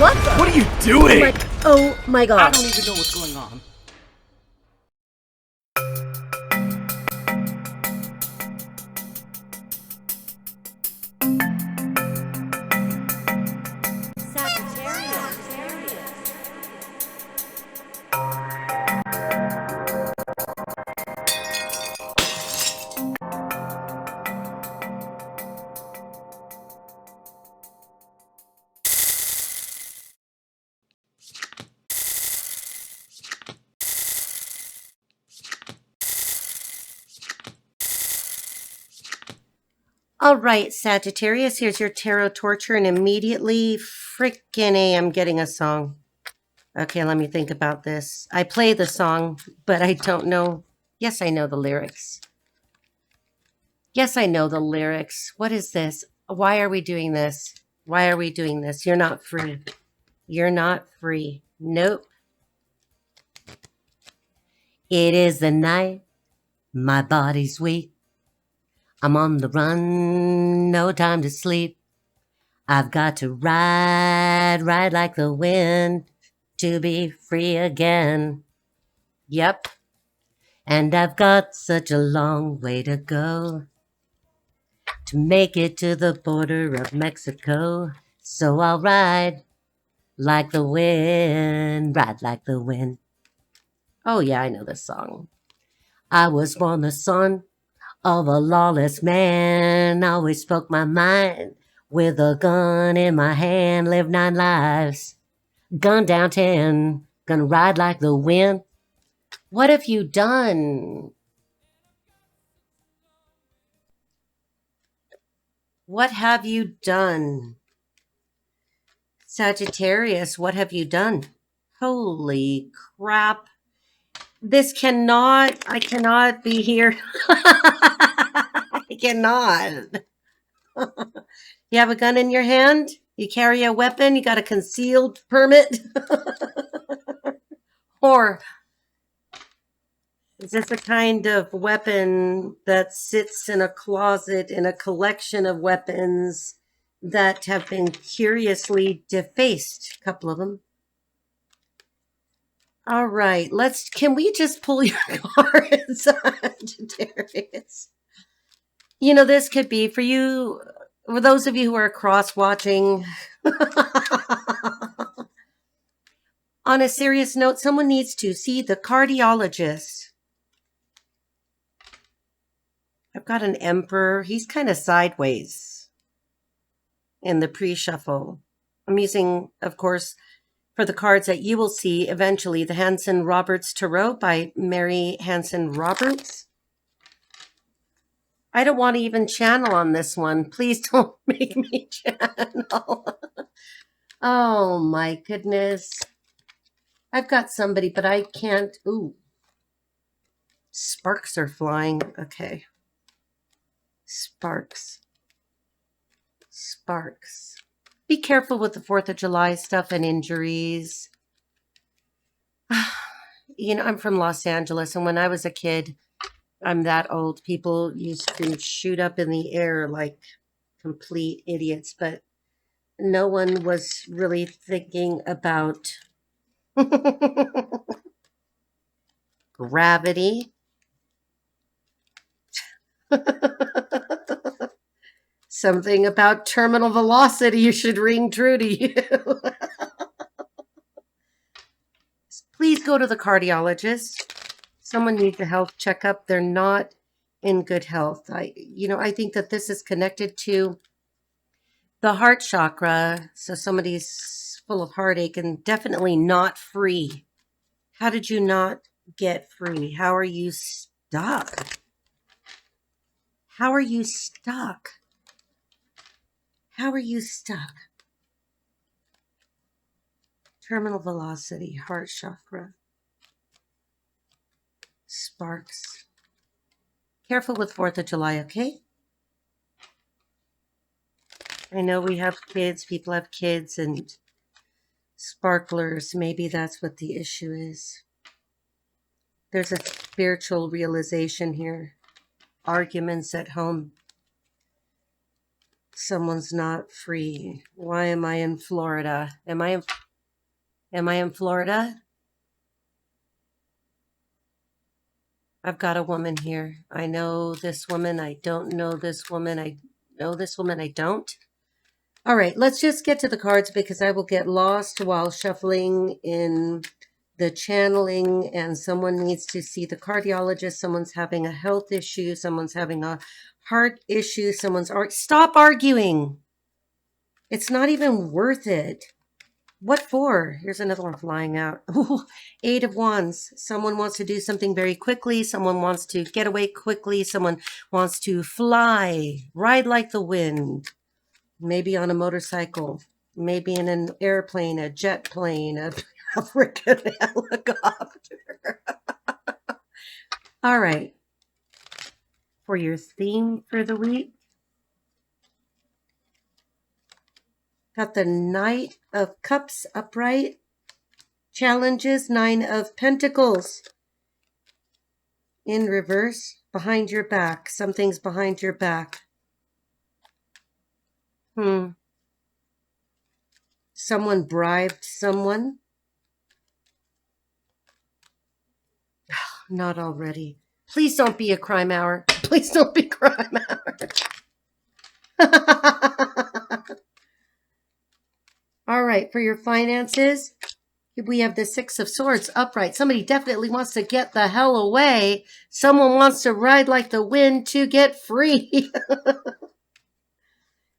What the? What are you doing? Oh my god. I don't even know what's going on. All right, Sagittarius, here's your tarot torture, and immediately, freaking A, I'm getting a song. Okay, let me think about this. I play the song, but I don't know. Yes, I know the lyrics. Yes, I know the lyrics. What is this? Why are we doing this? Why are we doing this? You're not free. You're not free. Nope. It is the night. My body's weak. I'm on the run. No time to sleep. I've got to ride like the wind to be free again. Yep. And I've got such a long way to go to make it to the border of Mexico. So I'll ride like the wind, ride like the wind. Oh yeah, I know this song. I was born the son of a lawless man. Always spoke my mind with a gun in my hand. Lived 9 lives. Gun down 10. Gonna ride like the wind. What have you done? What have you done? Sagittarius, what have you done? Holy crap. I cannot be here. I cannot. You have a gun in your hand? You carry a weapon? You got a concealed permit? Or is this a kind of weapon that sits in a closet in a collection of weapons that have been curiously defaced? A couple of them. All right, can we just pull your cards, Sagittarius? You know, this could be for you, for those of you who are cross-watching. On a serious note, someone needs to see the cardiologist. I've got an emperor. He's kind of sideways in the pre-shuffle. I'm using, of course, for the cards that you will see eventually, the Hanson Roberts Tarot by Mary Hanson Roberts. I don't want to even channel on this one. Please don't make me channel. Oh my goodness. I've got somebody, but I can't. Ooh. Sparks are flying. Okay. Sparks. Sparks. Be careful with the 4th of July stuff and injuries. You know, I'm from Los Angeles, and when I was a kid, I'm that old, people used to shoot up in the air like complete idiots, but no one was really thinking about gravity. Something about terminal velocity should ring true to you. Please go to the cardiologist. Someone needs a health checkup. They're not in good health. I think that this is connected to the heart chakra. So somebody's full of heartache and definitely not free. How did you not get free? How are you stuck? How are you stuck? How are you stuck? Terminal velocity, heart chakra. Sparks. Careful with 4th of July, okay? I know we have kids, people have kids, and sparklers. Maybe that's what the issue is. There's a spiritual realization here. Arguments at home. Someone's not free. Why am I in Florida? Am I in Florida? I've got a woman here. I know this woman. I don't know this woman. I know this woman. I don't. All right, let's just get to the cards because I will get lost while shuffling in the channeling, and someone needs to see the cardiologist. Someone's having a health issue. Someone's having a heart issue. Stop arguing. It's not even worth it. What for? Here's another one flying out. Eight of Wands. Someone wants to do something very quickly. Someone wants to get away quickly. Someone wants to fly, ride like the wind. Maybe on a motorcycle. Maybe in an airplane, a jet plane, a freaking helicopter. All right. For your theme for the week, got the Knight of Cups upright. Challenges, Nine of Pentacles. In reverse, behind your back. Something's behind your back. Someone bribed someone. Not already. Please don't be a crime hour. Please don't be crime hour. All right, for your finances, we have the Six of Swords upright. Somebody definitely wants to get the hell away. Someone wants to ride like the wind to get free.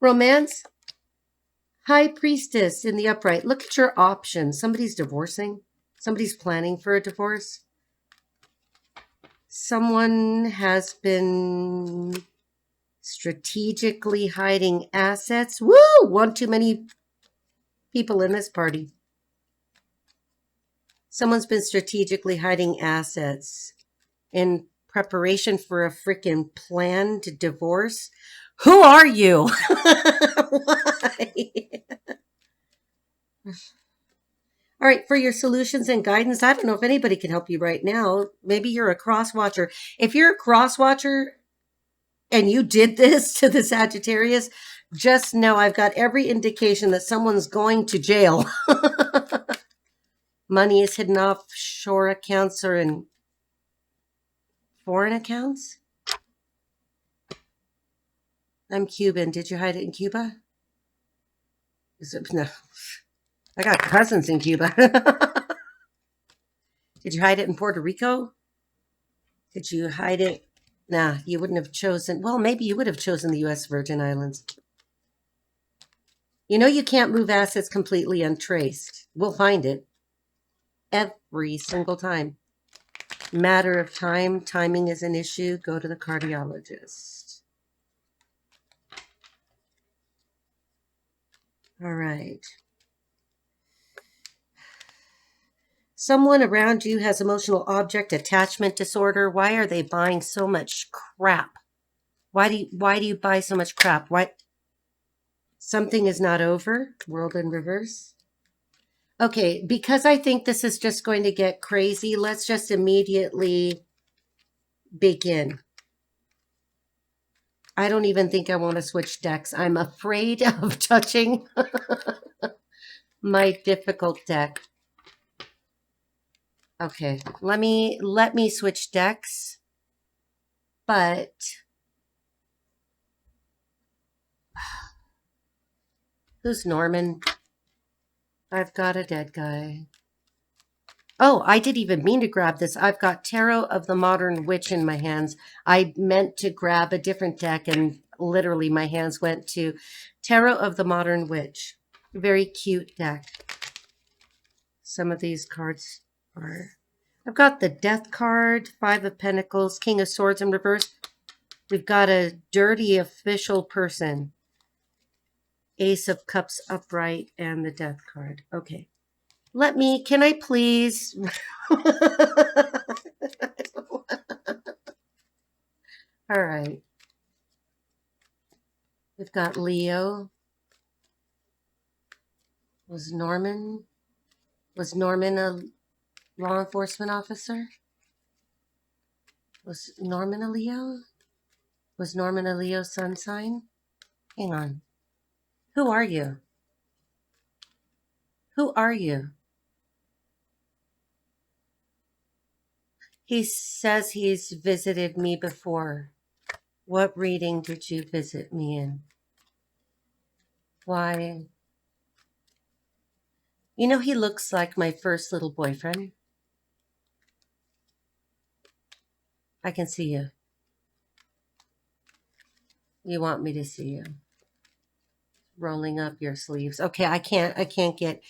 Romance, High Priestess in the upright. Look at your options. Somebody's divorcing. Somebody's planning for a divorce. Someone has been strategically hiding assets. Woo! One too many people in this party. Someone's been strategically hiding assets in preparation for a freaking planned divorce. Who are you? Why? All right, for your solutions and guidance, I don't know if anybody can help you right now. Maybe you're a cross watcher. If you're a cross watcher and you did this to the Sagittarius, just know I've got every indication that someone's going to jail. Money is hidden offshore accounts or in foreign accounts. I'm Cuban. Did you hide it in Cuba? No. I got cousins in Cuba. Did you hide it in Puerto Rico? Did you hide it? Nah, you wouldn't have chosen. Well, maybe you would have chosen the U.S. Virgin Islands. You know you can't move assets completely untraced. We'll find it. Every single time. Matter of time. Timing is an issue. Go to the cardiologist. All right. Someone around you has emotional object attachment disorder. Why are they buying so much crap? Why do you buy so much crap? Why? Something is not over. World in reverse. Okay, because I think this is just going to get crazy, let's just immediately begin. I don't even think I want to switch decks. I'm afraid of touching my difficult deck. Okay, let me switch decks. But who's Norman? I've got a dead guy. Oh, I didn't even mean to grab this. I've got Tarot of the Modern Witch in my hands. I meant to grab a different deck and literally my hands went to Tarot of the Modern Witch. Very cute deck. Some of these cards are... I've got the Death card, Five of Pentacles, King of Swords in reverse. We've got a dirty official person. Ace of Cups upright and the Death card. Okay. Can I please? All right. We've got Leo. Was Norman a law enforcement officer? Was Norman a Leo? Was Norman a Leo sun sign? Hang on. Who are you? Who are you? He says he's visited me before. What reading did you visit me in? Why? You know, he looks like my first little boyfriend. I can see you. You want me to see you. Rolling up your sleeves. Okay, I can't get.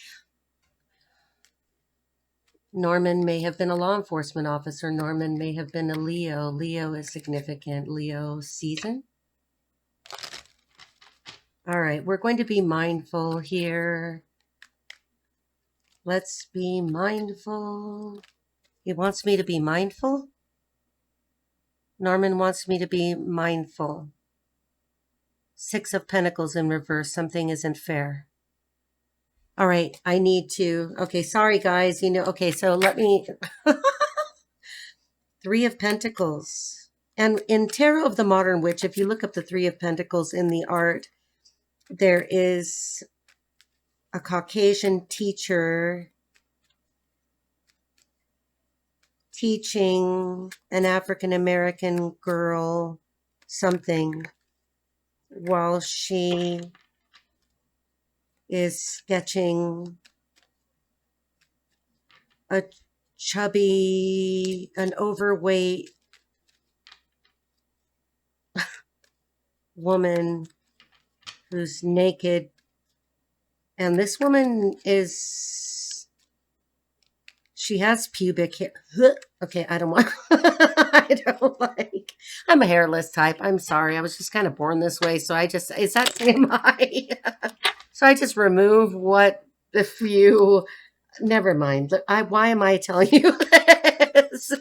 Norman may have been a law enforcement officer. Norman may have been a Leo. Leo is significant. Leo season. All right, we're going to be mindful here. Let's be mindful. He wants me to be mindful. Norman wants me to be mindful. Six of Pentacles in reverse. Something isn't fair. All right, I need to. Okay, sorry, guys. You know, okay, so let me. Three of Pentacles. And in Tarot of the Modern Witch, if you look up the Three of Pentacles in the art, there is a Caucasian teacher teaching an African-American girl something while she is sketching a chubby, an overweight woman who's naked. And this woman is, she has pubic hair. Okay, I don't want, I don't like, I'm a hairless type. I'm sorry. I was just kind of born this way. So I just, is that TMI? So I just remove what the few, never mind. Why am I telling you this?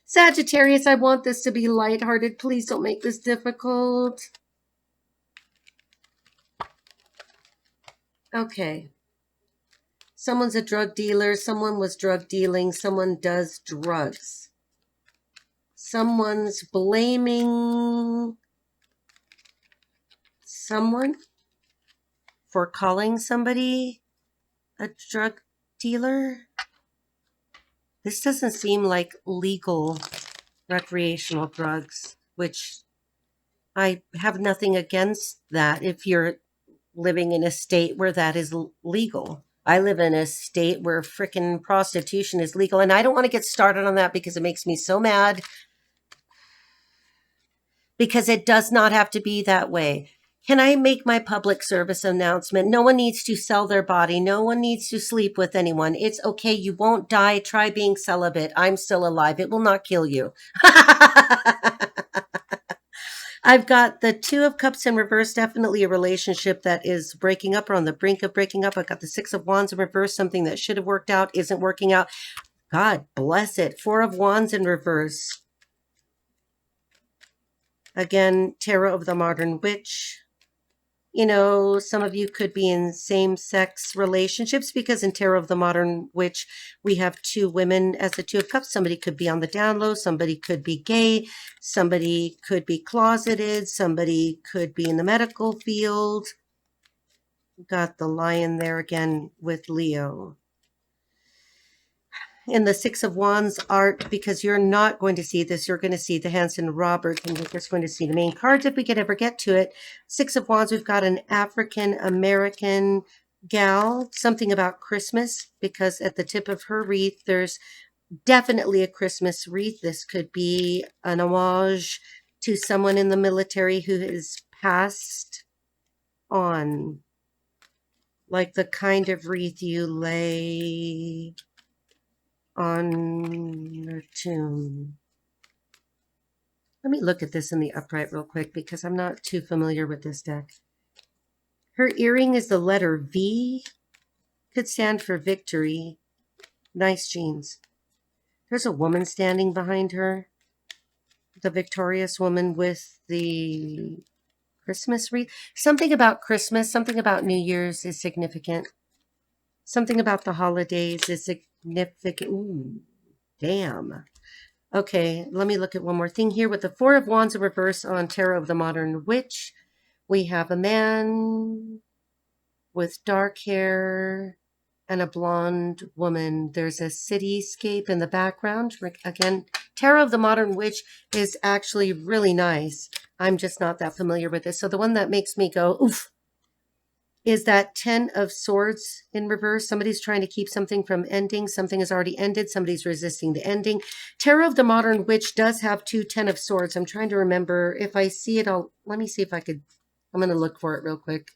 Sagittarius, I want this to be lighthearted. Please don't make this difficult. Okay. Someone's a drug dealer. Someone was drug dealing. Someone does drugs. Someone's blaming someone for calling somebody a drug dealer. This doesn't seem like legal recreational drugs, which I have nothing against that if you're living in a state where that is legal. I live in a state where frickin' prostitution is legal, and I don't want to get started on that because it makes me so mad. Because it does not have to be that way. Can I make my public service announcement? No one needs to sell their body. No one needs to sleep with anyone. It's okay. You won't die. Try being celibate. I'm still alive. It will not kill you. I've got the Two of Cups in reverse, definitely a relationship that is breaking up or on the brink of breaking up. I've got the Six of Wands in reverse, something that should have worked out, isn't working out. God bless it. Four of Wands in reverse. Again, Tarot of the Modern Witch. You know, some of you could be in same-sex relationships because in Tarot of the Modern Witch, we have two women as the Two of Cups. Somebody could be on the down low. Somebody could be gay. Somebody could be closeted. Somebody could be in the medical field. Got the Lion there again with Leo. In the Six of Wands art, because you're not going to see this, you're going to see the Hanson Robert, and you're just going to see the main cards if we could ever get to it. Six of Wands, we've got an African-American gal, something about Christmas, because at the tip of her wreath, there's definitely a Christmas wreath. This could be an homage to someone in the military who has passed on, like the kind of wreath you lay on your tomb. Let me look at this in the upright real quick because I'm not too familiar with this deck. Her earring is the letter V. Could stand for victory. Nice jeans. There's a woman standing behind her. The victorious woman with the Christmas wreath. Something about Christmas, something about New Year's is significant. Something about the holidays is significant. Ooh, damn. Okay, let me look at one more thing here with the Four of Wands in reverse on Tarot of the Modern Witch. We have a man with dark hair and a blonde woman. There's a cityscape in the background. Again, Tarot of the Modern Witch is actually really nice. I'm just not that familiar with this. So the one that makes me go, oof, is that 10 of Swords in reverse. Somebody's trying to keep something from ending. Something has already ended. Somebody's resisting the ending. Tarot of the Modern Witch does have 10 of Swords. I'm trying to remember. If I see it, let me see if I could. I'm going to look for it real quick.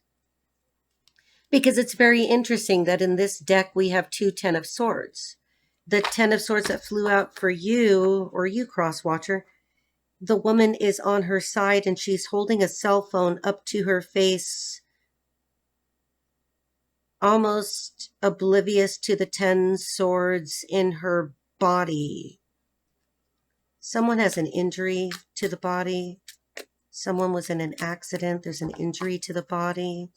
Because it's very interesting that in this deck we have 10 of Swords. The 10 of Swords that flew out for you, or you cross-watcher, the woman is on her side and she's holding a cell phone up to her face, almost oblivious to the 10 swords in her body. Someone has an injury to the body. Someone was in an accident. There's an injury to the body.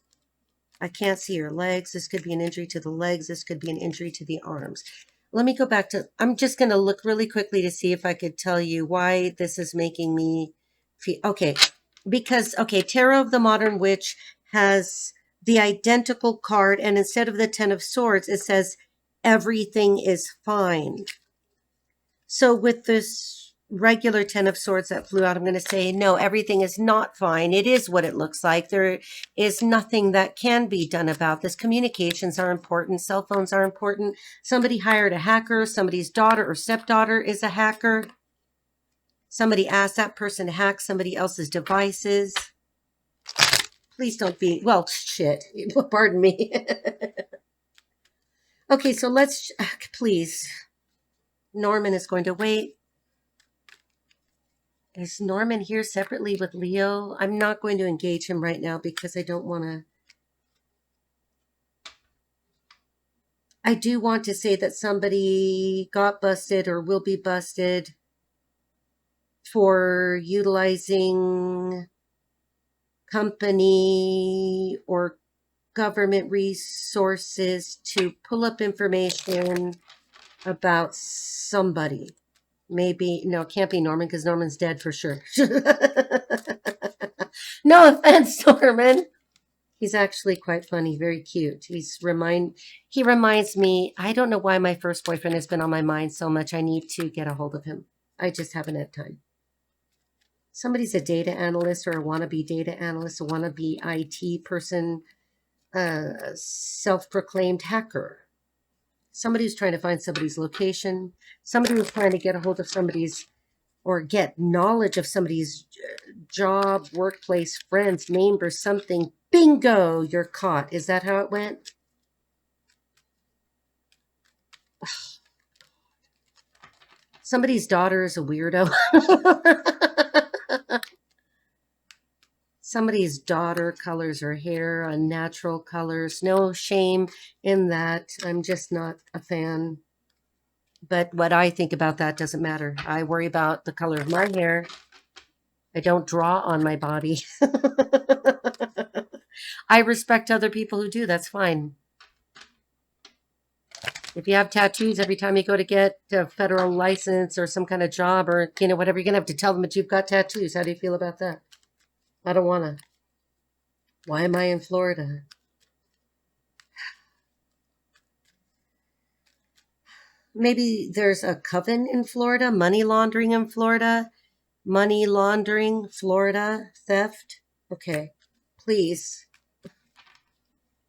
I can't see her legs. This could be an injury to the legs. This could be an injury to the arms. Let me go back to, I'm just going to look really quickly to see if I could tell you why this is making me feel, okay. Because, okay, Tarot of the Modern Witch has the identical card, and instead of the 10 of Swords, it says everything is fine. So with this regular 10 of Swords that flew out, I'm going to say, no, everything is not fine. It is what it looks like. There is nothing that can be done about this. Communications are important. Cell phones are important. Somebody hired a hacker. Somebody's daughter or stepdaughter is a hacker. Somebody asked that person to hack somebody else's devices. Please don't be, well, shit. Pardon me. Okay, so let's, please. Norman is going to wait. Is Norman here separately with Leo? I'm not going to engage him right now because I don't want to. I do want to say that somebody got busted or will be busted for utilizing company or government resources to pull up information about somebody. Maybe, no, it can't be Norman because Norman's dead for sure. No offense, Norman. He's actually quite funny, very cute. He reminds me, I don't know why my first boyfriend has been on my mind so much. I need to get a hold of him. I just haven't had time. Somebody's a data analyst or a wannabe data analyst, a wannabe IT person, self-proclaimed hacker. Somebody who's trying to find somebody's location. Somebody who's trying to get a hold of somebody's or get knowledge of somebody's job, workplace, friends, neighbors, something. Bingo, you're caught. Is that how it went? Somebody's daughter is a weirdo. Somebody's daughter colors her hair, unnatural colors. No shame in that. I'm just not a fan. But what I think about that doesn't matter. I worry about the color of my hair. I don't draw on my body. I respect other people who do. That's fine. If you have tattoos every time you go to get a federal license or some kind of job or, whatever, you're going to have to tell them that you've got tattoos. How do you feel about that? I don't want to. Why am I in Florida? Maybe there's a coven in Florida, money laundering in Florida, money laundering, Florida, theft. Okay, please.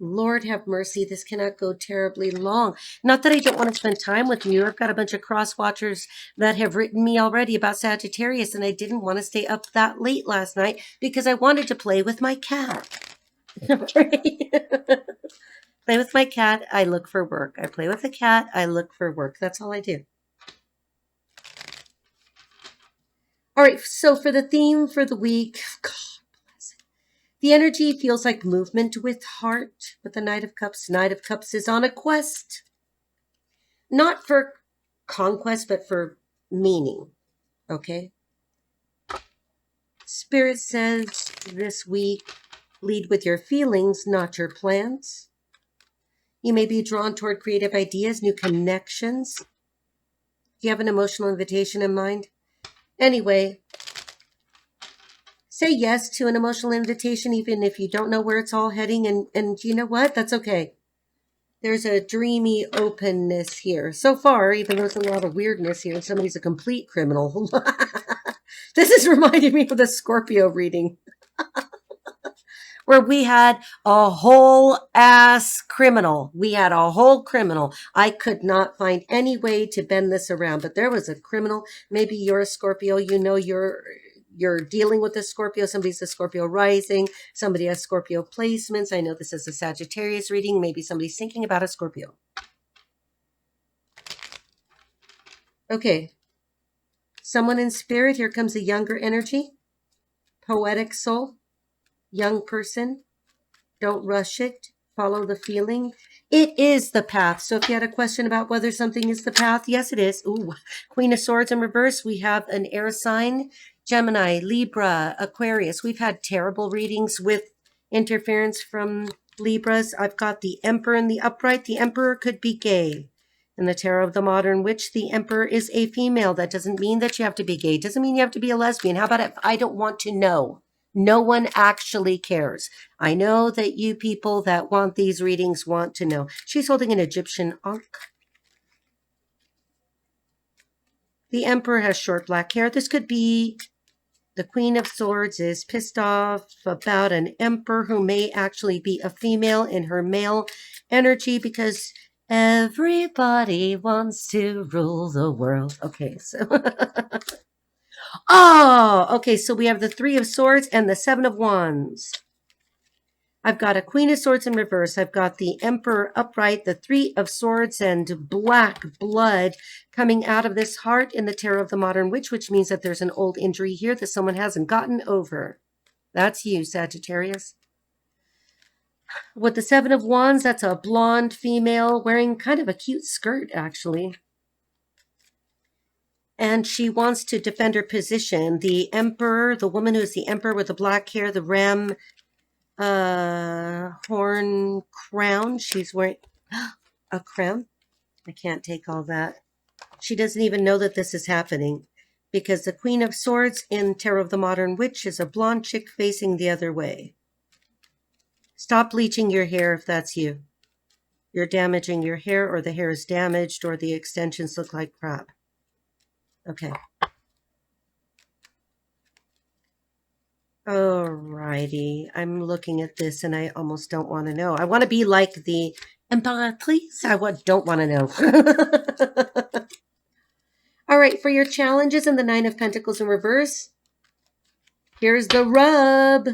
Lord have mercy, this cannot go terribly long. Not that I don't want to spend time with you. I've got a bunch of cross-watchers that have written me already about Sagittarius, and I didn't want to stay up that late last night because I wanted to play with my cat. Play with my cat, I look for work. I play with the cat, I look for work. That's all I do. All right, so for the theme for the week, God bless it. The energy feels like movement with heart with the Knight of Cups. Knight of Cups is on a quest. Not for conquest, but for meaning. Okay? Spirit says this week, lead with your feelings, not your plans. You may be drawn toward creative ideas, new connections. Do you have an emotional invitation in mind? Anyway, Say yes to an emotional invitation, even if you don't know where it's all heading. And you know what? That's okay. There's a dreamy openness here. So far, even though there's a lot of weirdness here, and somebody's a complete criminal. This is reminding me of the Scorpio reading, where we had a whole ass criminal. We had a whole criminal. I could not find any way to bend this around, but there was a criminal. Maybe you're a Scorpio. You know you're dealing with a Scorpio. Somebody's a Scorpio rising. Somebody has Scorpio placements. I know this is a Sagittarius reading. Maybe somebody's thinking about a Scorpio. Okay. Someone in spirit. Here comes a younger energy. Poetic soul. Young person. Don't rush it. Follow the feeling. It is the path. So if you had a question about whether something is the path, yes, it is. Ooh, Queen of Swords in reverse. We have an air sign. Gemini, Libra, Aquarius. We've had terrible readings with interference from Libras. I've got the Emperor in the upright. The Emperor could be gay. In the Tarot of the Modern Witch, the Emperor is a female. That doesn't mean that you have to be gay. It doesn't mean you have to be a lesbian. How about if I don't want to know? No one actually cares. I know that you people that want these readings want to know. She's holding an Egyptian ankh. The Emperor has short black hair. This could be the Queen of Swords is pissed off about an emperor who may actually be a female in her male energy because everybody wants to rule the world. Okay, so... Oh, okay, so we have the Three of Swords and the Seven of Wands. I've got a Queen of Swords in reverse. I've got the Emperor upright, the Three of Swords, and black blood coming out of this heart in the Tarot of the Modern Witch, which means that there's an old injury here that someone hasn't gotten over. That's you, Sagittarius. With the Seven of Wands, that's a blonde female wearing kind of a cute skirt, actually. And she wants to defend her position. The Emperor, the woman who is the Emperor with the black hair, the ram horn crown. She's wearing a crown. I can't take all that. She doesn't even know that this is happening because the Queen of Swords in Tarot of the Modern Witch is a blonde chick facing the other way. Stop bleaching your hair if that's you. You're damaging your hair, or the hair is damaged, or the extensions look like crap. Okay. Alrighty. I'm looking at this and I almost don't want to know. I want to be like the Imperatrice. I don't want to know. All right. For your challenges in the Nine of Pentacles in reverse, here's the rub.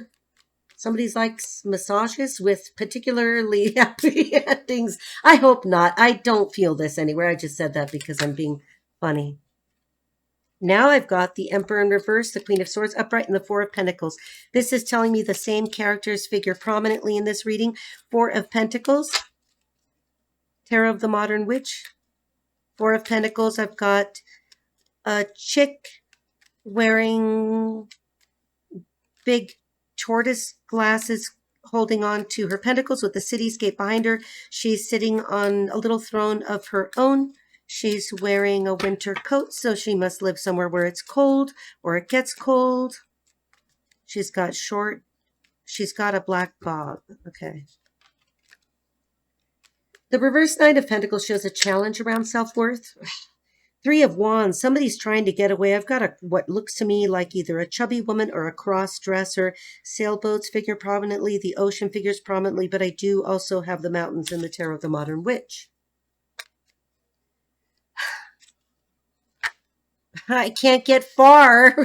Somebody's likes massages with particularly happy endings. I hope not. I don't feel this anywhere. I just said that because I'm being funny. Now I've got the Emperor in reverse, the Queen of Swords upright, and the Four of Pentacles. This is telling me the same characters figure prominently in this reading. Four of Pentacles, Tarot of the Modern Witch. Four of Pentacles, I've got a chick wearing big tortoise glasses holding on to her pentacles with the cityscape behind her. She's sitting on a little throne of her own. She's wearing a winter coat, so she must live somewhere where it's cold or it gets cold. She's got a black bob. Okay. The reverse Knight of Pentacles shows a challenge around self-worth. Three of Wands. Somebody's trying to get away. I've got what looks to me like either a chubby woman or a cross-dresser. Sailboats figure prominently. The ocean figures prominently, but I do also have the mountains in the Tarot of the Modern Witch. I can't get far.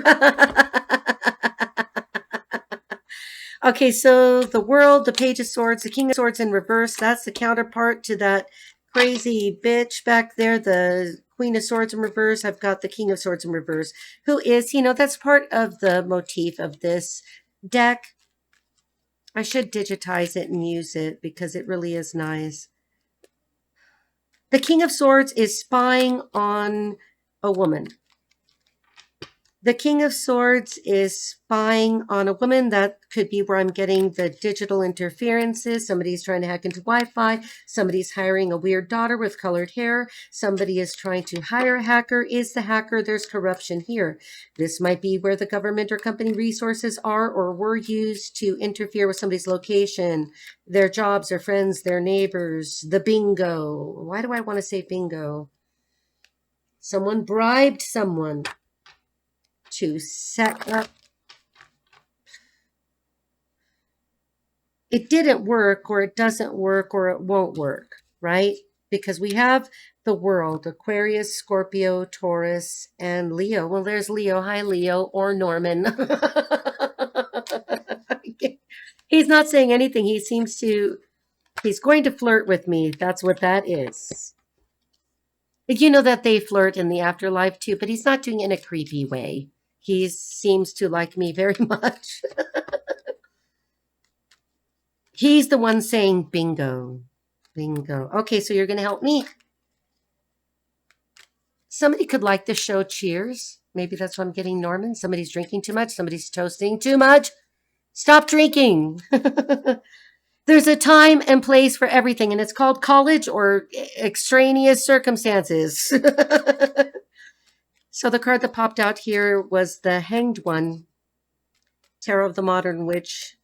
Okay, so the World, the Page of Swords, the King of Swords in reverse. That's the counterpart to that crazy bitch back there, the Queen of Swords in reverse. I've got the King of Swords in reverse, who is, that's part of the motif of this deck. I should digitize it and use it because it really is nice. The King of Swords is spying on a woman. The King of Swords is spying on a woman. That could be where I'm getting the digital interferences. Somebody's trying to hack into Wi-Fi. Somebody's hiring a weird daughter with colored hair. Somebody is trying to hire a hacker. Is the hacker? There's corruption here. This might be where the government or company resources are or were used to interfere with somebody's location, their jobs, their friends, their neighbors, the bingo. Why do I want to say bingo? Someone bribed someone to set up. It didn't work, or it doesn't work, or it won't work, right? Because we have the world, Aquarius, Scorpio, Taurus, and Leo. Well, there's Leo. Hi, Leo, or Norman. He's not saying anything. He's going to flirt with me. That's what that is. You know that they flirt in the afterlife too, but he's not doing it in a creepy way. He seems to like me very much. He's the one saying bingo. Bingo. Okay, so you're going to help me. Somebody could like the show Cheers. Maybe that's what I'm getting, Norman. Somebody's drinking too much. Somebody's toasting too much. Stop drinking. There's a time and place for everything, and it's called college or extraneous circumstances. So the card that popped out here was the Hanged One, Tarot of the Modern Witch.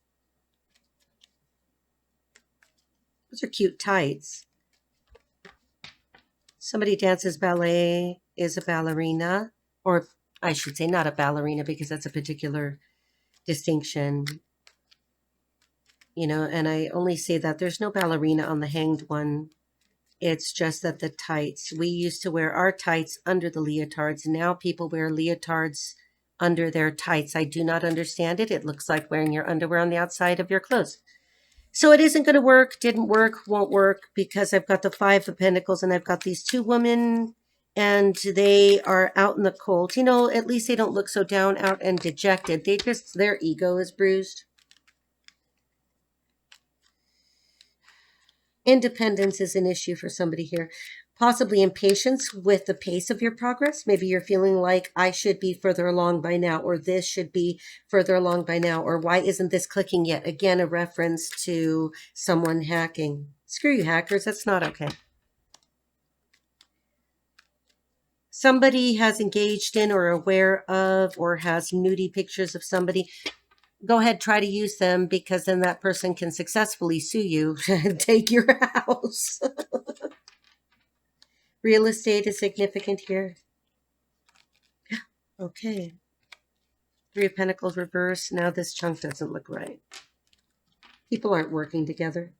Those are cute tights. Somebody dances ballet, is a ballerina, or I should say not a ballerina because that's a particular distinction. You know, and I only say that there's no ballerina on the Hanged One. It's just that the tights, we used to wear our tights under the leotards. Now people wear leotards under their tights. I do not understand it. It looks like wearing your underwear on the outside of your clothes. So it isn't going to work, didn't work, won't work, because I've got the Five of Pentacles and I've got these two women and they are out in the cold. You know, at least they don't look so down, out, and dejected. Their ego is bruised. Independence is an issue for somebody here. Possibly impatience with the pace of your progress. Maybe you're feeling like I should be further along by now, or this should be further along by now, or why isn't this clicking yet? Again, a reference to someone hacking. Screw you, hackers. That's not okay. Somebody has engaged in or aware of or has nudie pictures of somebody. Go ahead, try to use them, because then that person can successfully sue you and take your house. Real estate is significant here. Okay. Three of Pentacles reversed. Now this chunk doesn't look right. People aren't working together.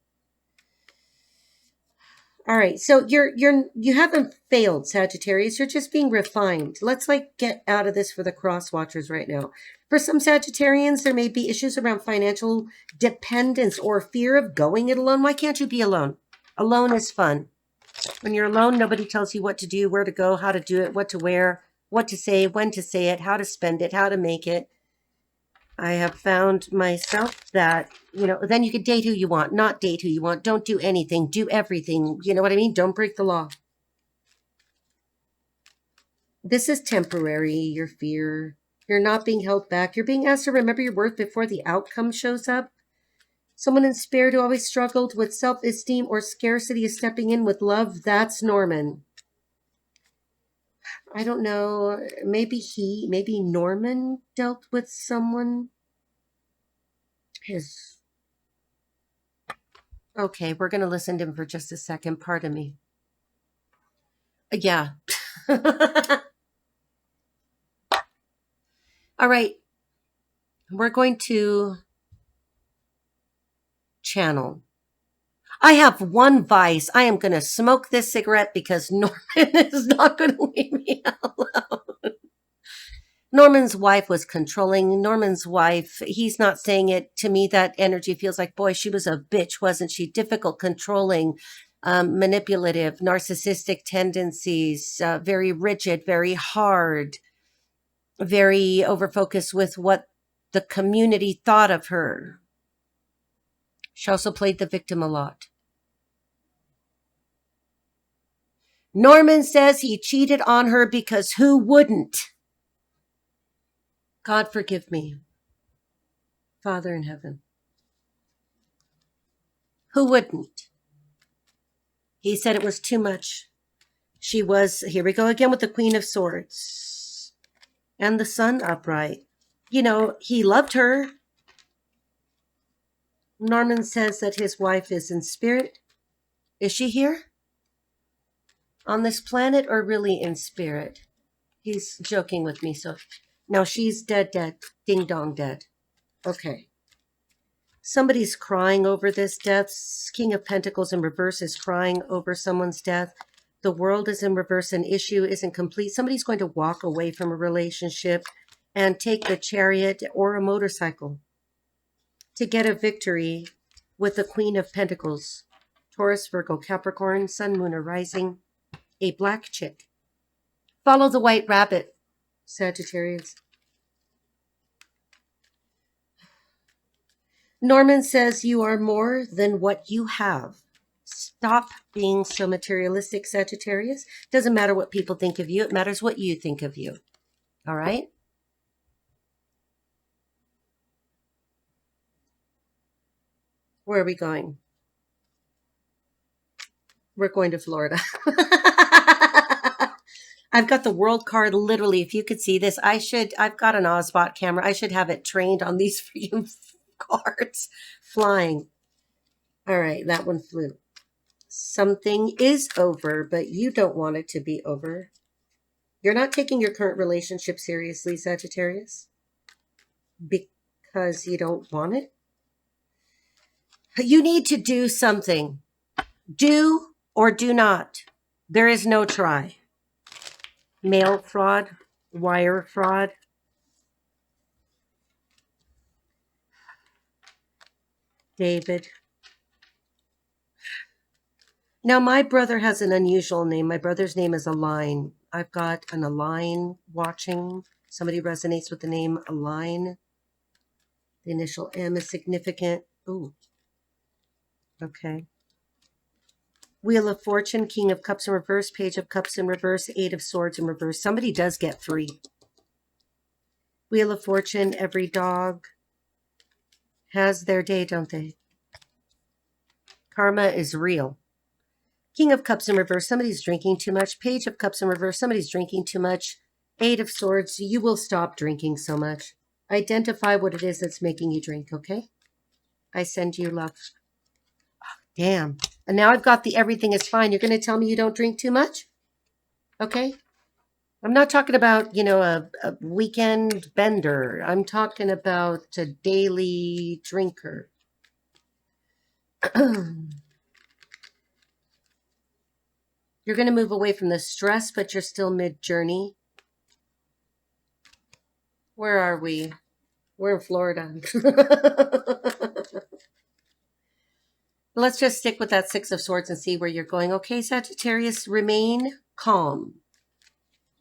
All right, so you haven't failed, Sagittarius. You're just being refined. Let's get out of this for the cross watchers right now. For some Sagittarians, there may be issues around financial dependence or fear of going it alone. Why can't you be alone? Alone is fun. When you're alone, nobody tells you what to do, where to go, how to do it, what to wear, what to say, when to say it, how to spend it, how to make it. I have found myself that, then you can date who you want, not date who you want. Don't do anything, do everything. You know what I mean? Don't break the law. This is temporary, your fear. You're not being held back. You're being asked to remember your worth before the outcome shows up. Someone in spirit who always struggled with self-esteem or scarcity is stepping in with love. That's Norman. I don't know. Maybe Norman dealt with someone. Okay, we're going to listen to him for just a second. Pardon me. Yeah. All right. We're going to channel. I have one vice. I am going to smoke this cigarette because Norman is not going to leave me alone. Norman's wife was controlling. Norman's wife, he's not saying it to me. That energy feels like, boy, she was a bitch, wasn't she? Difficult, controlling, manipulative, narcissistic tendencies, very rigid, very hard, very overfocused with what the community thought of her. She also played the victim a lot. Norman says he cheated on her because who wouldn't? God forgive me, Father in heaven. Who wouldn't? He said it was too much. She was, here we go again with the Queen of Swords. And the Sun upright. You know, he loved her. Norman says that his wife is in spirit. Is she here? On this planet or really in spirit? He's joking with me, so... No, she's dead. Ding dong dead. Okay. Somebody's crying over this death. King of Pentacles in reverse is crying over someone's death. The world is in reverse. An issue isn't complete. Somebody's going to walk away from a relationship and take the Chariot or a motorcycle to get a victory with the Queen of Pentacles. Taurus, Virgo, Capricorn, Sun, Moon, or Rising. A black chick. Follow the white rabbit, Sagittarius. Norman says you are more than what you have. Stop being so materialistic, Sagittarius. Doesn't matter what people think of you. It matters what you think of you. All right? Where are we going? We're going to Florida. I've got the world card literally. If you could see this, I've got an Ozbot camera. I should have it trained on these freaking cards flying. All right, that one flew. Something is over, but you don't want it to be over. You're not taking your current relationship seriously, Sagittarius, because you don't want it. You need to do something. Do or do not. There is no try. Mail fraud, wire fraud. David. Now, my brother has an unusual name. My brother's name is Align. I've got an Align watching. Somebody resonates with the name Align. The initial M is significant. Ooh. Okay. Wheel of Fortune, King of Cups in reverse, Page of Cups in reverse, Eight of Swords in reverse. Somebody does get free. Wheel of Fortune, every dog has their day, don't they? Karma is real. King of Cups in reverse, somebody's drinking too much. Page of Cups in reverse, somebody's drinking too much. Eight of Swords, you will stop drinking so much. Identify what it is that's making you drink, okay? I send you love. Oh, damn. And now I've got the everything is fine. You're going to tell me you don't drink too much? Okay? I'm not talking about, you know, a weekend bender. I'm talking about a daily drinker. You're going to move away from the stress, but you're still mid-journey. Where are we? We're in Florida. Let's just stick with that Six of Swords and see where you're going. Okay, Sagittarius, remain calm.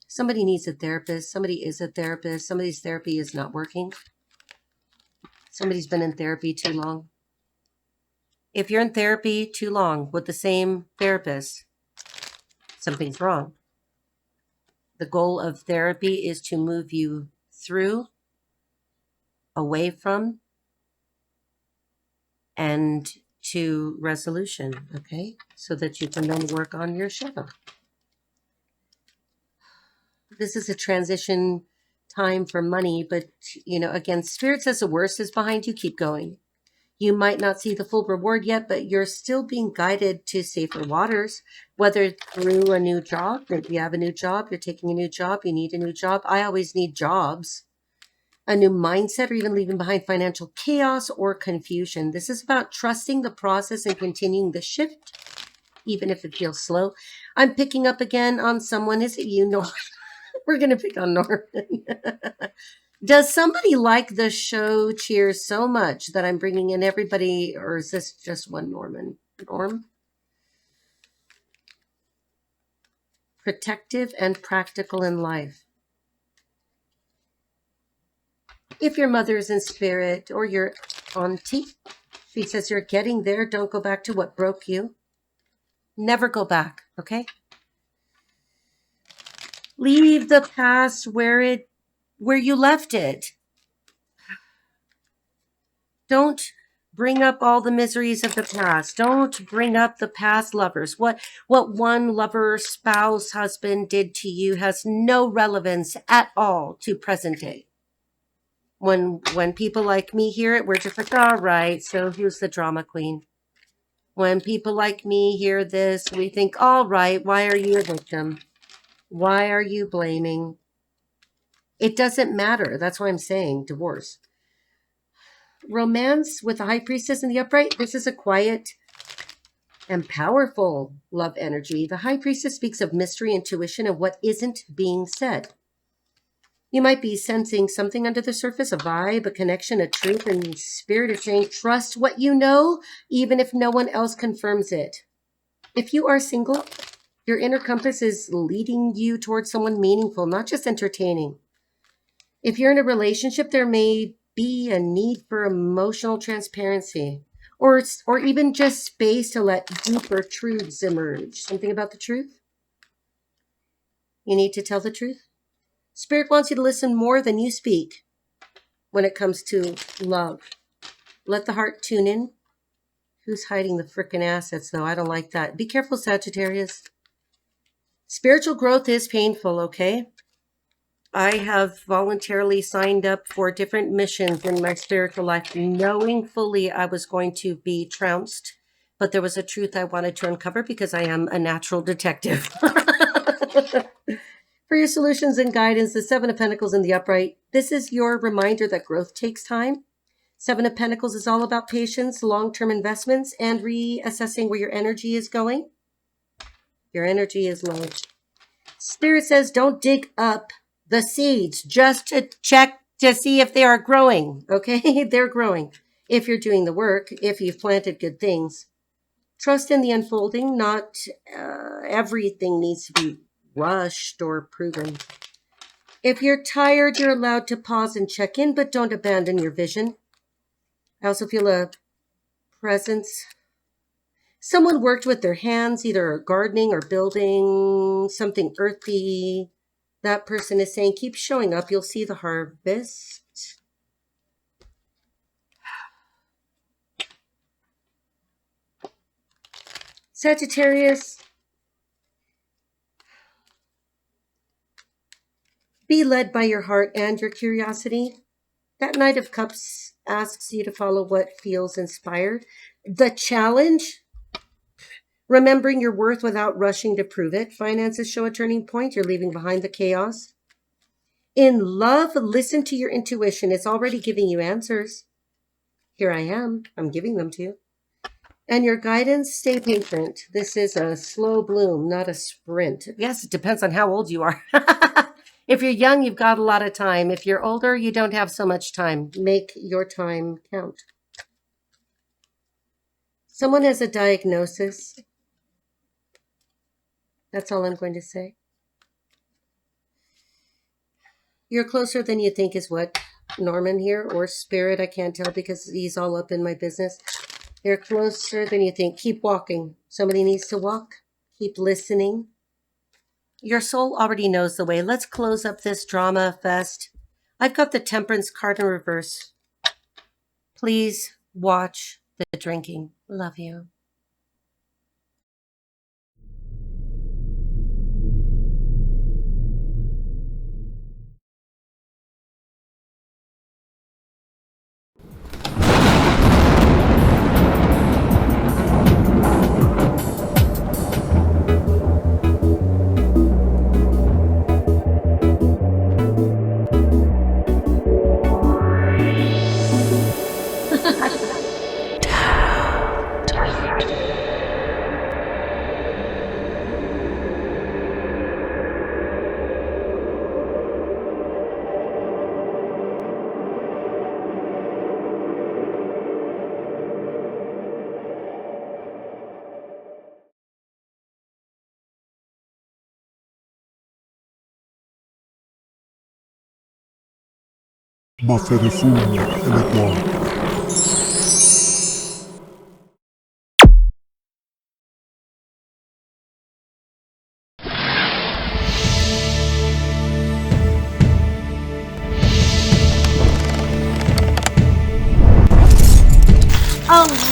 Somebody needs a therapist. Somebody is a therapist. Somebody's therapy is not working. Somebody's been in therapy too long. If you're in therapy too long with the same therapist, something's wrong. The goal of therapy is to move you through, away from, and to resolution, okay? So that you can then work on your shadow. This is a transition time for money, but, you know, again, Spirit says the worst is behind you. Keep going. You might not see the full reward yet, but you're still being guided to safer waters, whether through a new job. Maybe you have a new job, you're taking a new job, you need a new job. I always need jobs. A new mindset, or even leaving behind financial chaos or confusion. This is about trusting the process and continuing the shift, even if it feels slow. I'm picking up again on someone. Is it you, Norman? We're going to pick on Norman. Does somebody like the show Cheers so much that I'm bringing in everybody, or is this just one Norman? Norm? Protective and practical in life. If your mother is in spirit or your auntie, she says you're getting there. Don't go back to what broke you. Never go back, okay? Leave the past where you left it. Don't bring up all the miseries of the past. Don't bring up the past lovers. What one lover, spouse, husband did to you has no relevance at all to present day. When people like me hear it, we're just like, all right, so who's the drama queen? When people like me hear this, we think, all right, why are you a victim? Why are you blaming? It doesn't matter. That's why I'm saying divorce. Romance with the high priestess in the upright. This is a quiet and powerful love energy. The high priestess speaks of mystery, intuition, and what isn't being said. You might be sensing something under the surface, a vibe, a connection, a truth, and spirit is saying, trust what you know, even if no one else confirms it. If you are single, your inner compass is leading you towards someone meaningful, not just entertaining. If you're in a relationship, there may be a need for emotional transparency or even just space to let deeper truths emerge. Something about the truth? You need to tell the truth? Spirit wants you to listen more than you speak when it comes to love. Let the heart tune in. Who's hiding the frickin' assets, though? I don't like that. Be careful, Sagittarius. Spiritual growth is painful, okay? I have voluntarily signed up for different missions in my spiritual life, knowing fully I was going to be trounced. But there was a truth I wanted to uncover because I am a natural detective. For your solutions and guidance, the Seven of Pentacles in the upright. This is your reminder that growth takes time. Seven of Pentacles is all about patience, long-term investments, and reassessing where your energy is going. Your energy is low. Spirit says don't dig up the seeds just to check to see if they are growing. Okay, they're growing. If you're doing the work, if you've planted good things. Trust in the unfolding. Not everything needs to be rushed or proven. If you're tired, you're allowed to pause and check in, but don't abandon your vision. I also feel a presence. Someone worked with their hands, either gardening or building something earthy. That person is saying, keep showing up. You'll see the harvest. Sagittarius, be led by your heart and your curiosity. That Knight of Cups asks you to follow what feels inspired. The challenge, remembering your worth without rushing to prove it. Finances show a turning point. You're leaving behind the chaos. In love, listen to your intuition. It's already giving you answers. Here I am. I'm giving them to you. And your guidance, stay patient. This is a slow bloom, not a sprint. Yes, it depends on how old you are. If you're young, you've got a lot of time. If you're older, you don't have so much time. Make your time count. Someone has a diagnosis. That's all I'm going to say. You're closer than you think is what? Norman here, or Spirit, I can't tell because he's all up in my business. You're closer than you think. Keep walking. Somebody needs to walk. Keep listening. Your soul already knows the way. Let's close up this drama fest. I've got the Temperance card in reverse. Please watch the drinking. Love you. Ma fede fulmina e le quali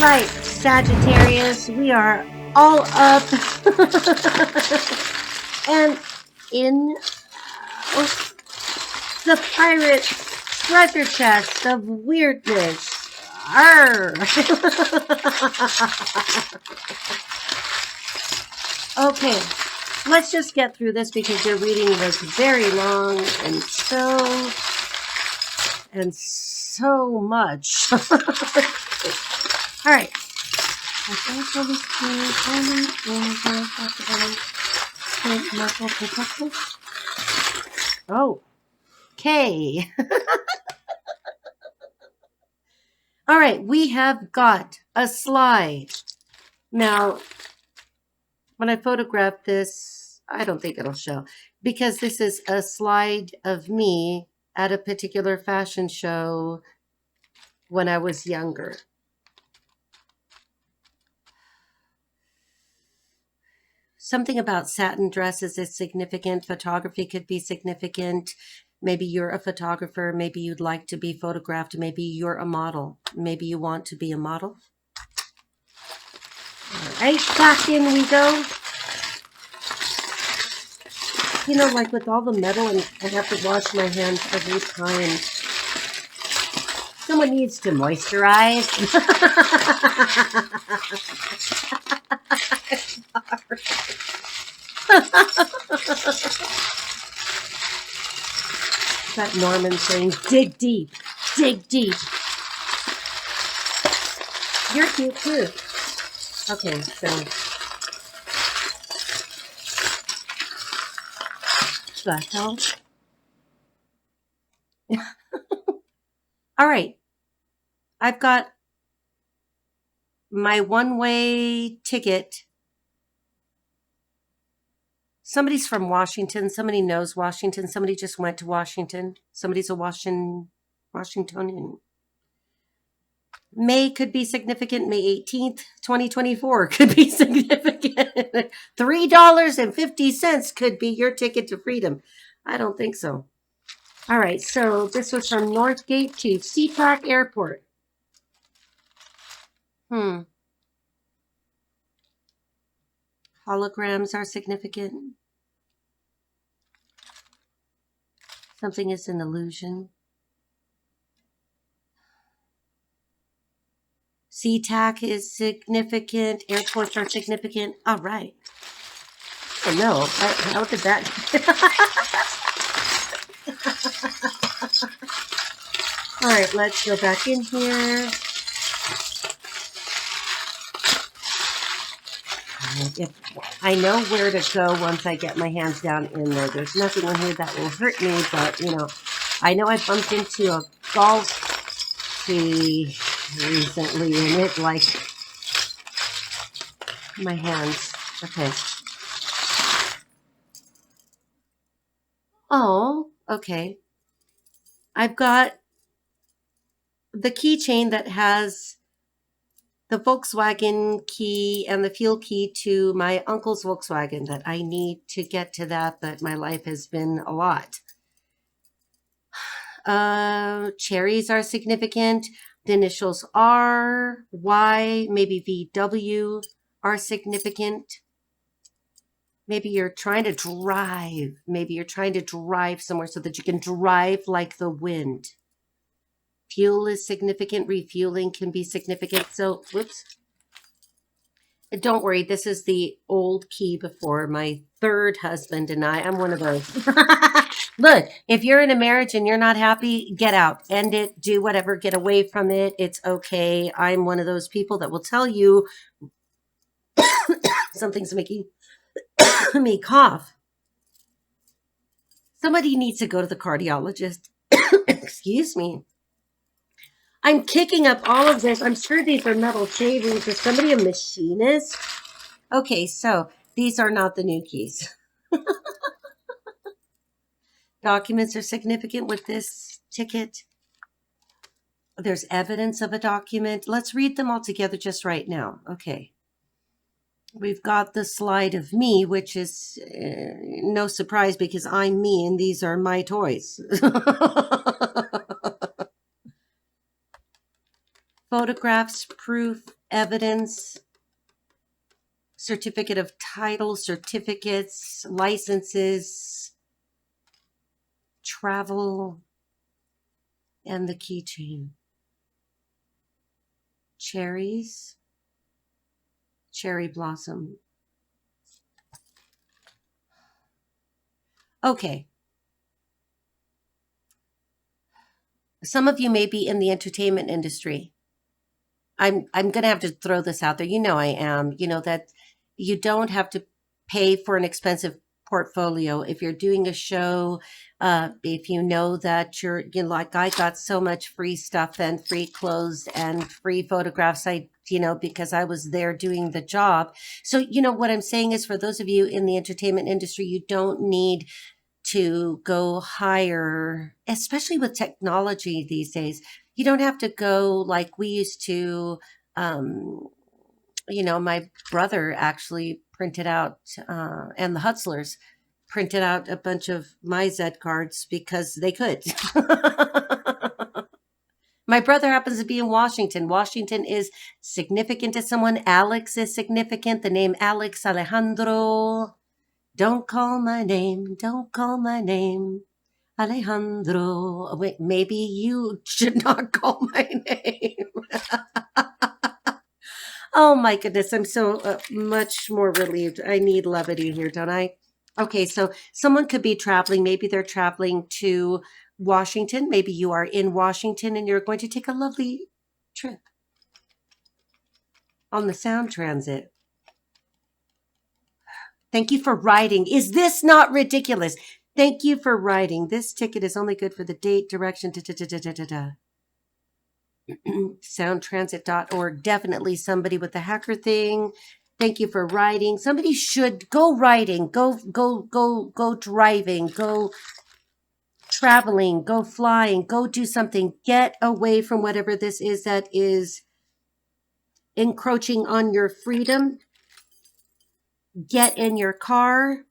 right, Sagittarius, we are all up and in the pirate treasure chest of weirdness. Arr. Okay, let's just get through this because your reading was very long and so much. All right. Oh, okay. All right, we have got a slide. Now, when I photograph this, I don't think it'll show because this is a slide of me at a particular fashion show when I was younger. Something about satin dresses is significant. Photography could be significant. Maybe you're a photographer. Maybe you'd like to be photographed. Maybe you're a model. Maybe you want to be a model. All right, back in we go. You know, like with all the metal, and I have to wash my hands every time. Someone needs to moisturize. That Norman saying, dig deep, dig deep. You're cute too. Okay, so the hell? All right. I've got my one-way ticket. Somebody's from Washington. Somebody knows Washington. Somebody just went to Washington. Somebody's a Washingtonian. May could be significant. May 18th, 2024 could be significant. $3.50 could be your ticket to freedom. I don't think so. All right, so this was from Northgate to SeaTac Airport. Holograms are significant. Something is an illusion. SeaTac is significant. Airports are significant. All right. Oh no, how did that? All right, let's go back in here. I know where to go once I get my hands down in there. There's nothing in here that will hurt me, but, you know, I know I bumped into a golf tree recently, and it, like, my hands. Okay. Oh, okay. I've got the keychain that has the Volkswagen key and the fuel key to my uncle's Volkswagen that I need to get to that, but my life has been a lot. Cherries are significant. The initials R, Y, maybe VW are significant. Maybe you're trying to drive. Maybe you're trying to drive somewhere so that you can drive like the wind. Fuel is significant. Refueling can be significant. So, whoops. Don't worry. This is the old key before my third husband and I. I'm one of those. Look, if you're in a marriage and you're not happy, get out. End it. Do whatever. Get away from it. It's okay. I'm one of those people that will tell you something's making me cough. Somebody needs to go to the cardiologist. Excuse me. I'm kicking up all of this. I'm sure these are metal shavings. Is somebody a machinist? Okay, so these are not the new keys. Documents are significant with this ticket. There's evidence of a document. Let's read them all together just right now. Okay. We've got the slide of me, which is no surprise because I'm me and these are my toys. Photographs, proof, evidence, certificate of title, certificates, licenses, travel, and the keychain. Cherries, cherry blossom. Okay. Some of you may be in the entertainment industry. I'm going to have to throw this out there. You know I am. You know that you don't have to pay for an expensive portfolio if you're doing a show. If you know that you're like, I got so much free stuff and free clothes and free photographs. Because I was there doing the job. So, what I'm saying is, for those of you in the entertainment industry, you don't need to go higher, especially with technology these days. You don't have to go like we used to. My brother actually printed out, and the Hutzlers printed out a bunch of my Zed cards because they could. My brother happens to be in Washington. Washington is significant to someone. Alex is significant. The name Alex Alejandro. Don't call my name. Don't call my name. Alejandro. Wait, maybe you should not call my name. Oh my goodness. I'm so much more relieved. I need levity here, don't I? Okay, so someone could be traveling. Maybe they're traveling to Washington. Maybe you are in Washington and you're going to take a lovely trip on the Sound Transit. Thank you for writing. Is this not ridiculous? Thank you for writing. This ticket is only good for the date, direction, soundtransit.org. Definitely somebody with the hacker thing. Thank you for writing. Somebody should go writing, go driving, go traveling, go flying, go do something. Get away from whatever this is that is encroaching on your freedom. Get in your car.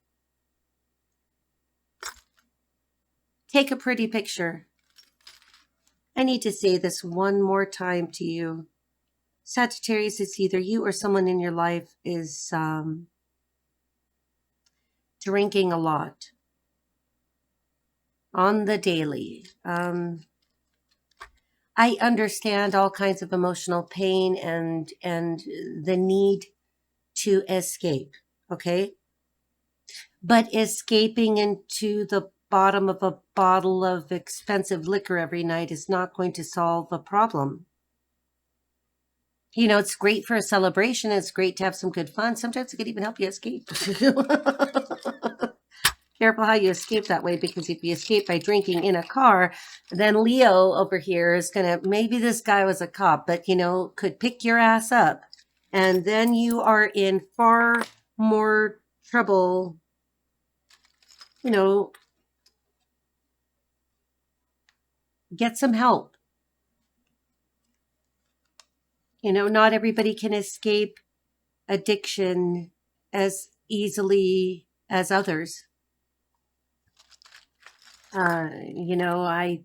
Take a pretty picture. I need to say this one more time to you. Sagittarius, it's either you or someone in your life is drinking a lot on the daily. I understand all kinds of emotional pain and the need to escape, okay? But escaping into the bottom of a bottle of expensive liquor every night is not going to solve a problem. It's great for a celebration. It's great to have some good fun. Sometimes it could even help you escape. Careful how you escape that way, because if you escape by drinking in a car, then Leo over here is going to, maybe this guy was a cop, but, could pick your ass up. And then you are in far more trouble, get some help. Not everybody can escape addiction as easily as others. I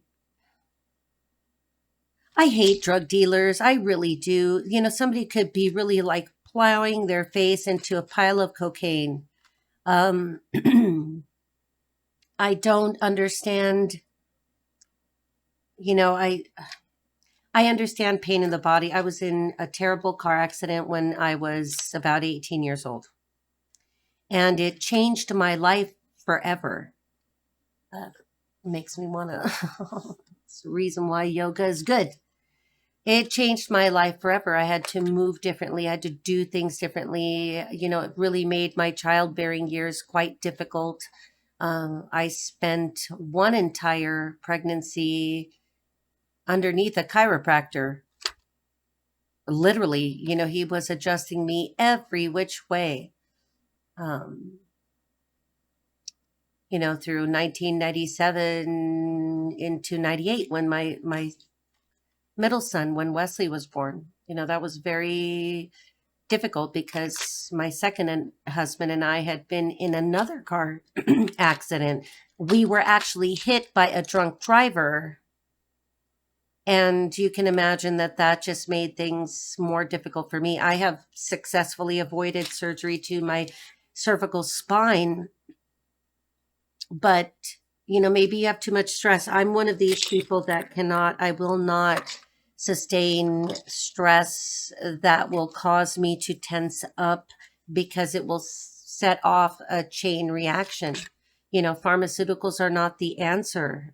hate drug dealers. I really do. Somebody could be really like plowing their face into a pile of cocaine. I don't understand. I understand pain in the body. I was in a terrible car accident when I was about 18 years old. And it changed my life forever. Makes me want to... It's the reason why yoga is good. It changed my life forever. I had to move differently. I had to do things differently. It really made my childbearing years quite difficult. I spent one entire pregnancy underneath a chiropractor. Literally, he was adjusting me every which way. Through 1997 into 98, when my middle son, when Wesley was born. That was very difficult because my second husband and I had been in another car accident. We were actually hit by a drunk driver And you can imagine that that just made things more difficult for me. I have successfully avoided surgery to my cervical spine, but maybe you have too much stress. I'm one of these people that I will not sustain stress that will cause me to tense up, because it will set off a chain reaction. Pharmaceuticals are not the answer.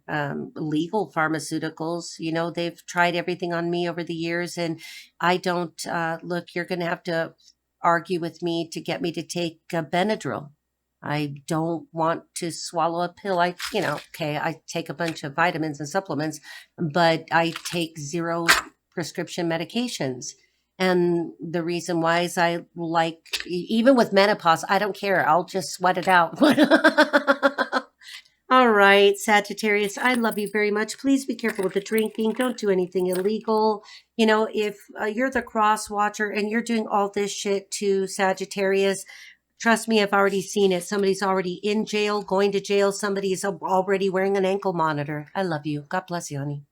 Legal pharmaceuticals, they've tried everything on me over the years, and I don't look, you're going to have to argue with me to get me to take Benadryl. I don't want to swallow a pill. I take a bunch of vitamins and supplements, but I take 0 prescription medications. And the reason why is I like, even with menopause, I don't care. I'll just sweat it out. All right, Sagittarius, I love you very much. Please be careful with the drinking. Don't do anything illegal. If you're the cross watcher and you're doing all this shit to Sagittarius, trust me, I've already seen it. Somebody's already in jail, going to jail. Somebody is already wearing an ankle monitor. I love you. God bless you, honey.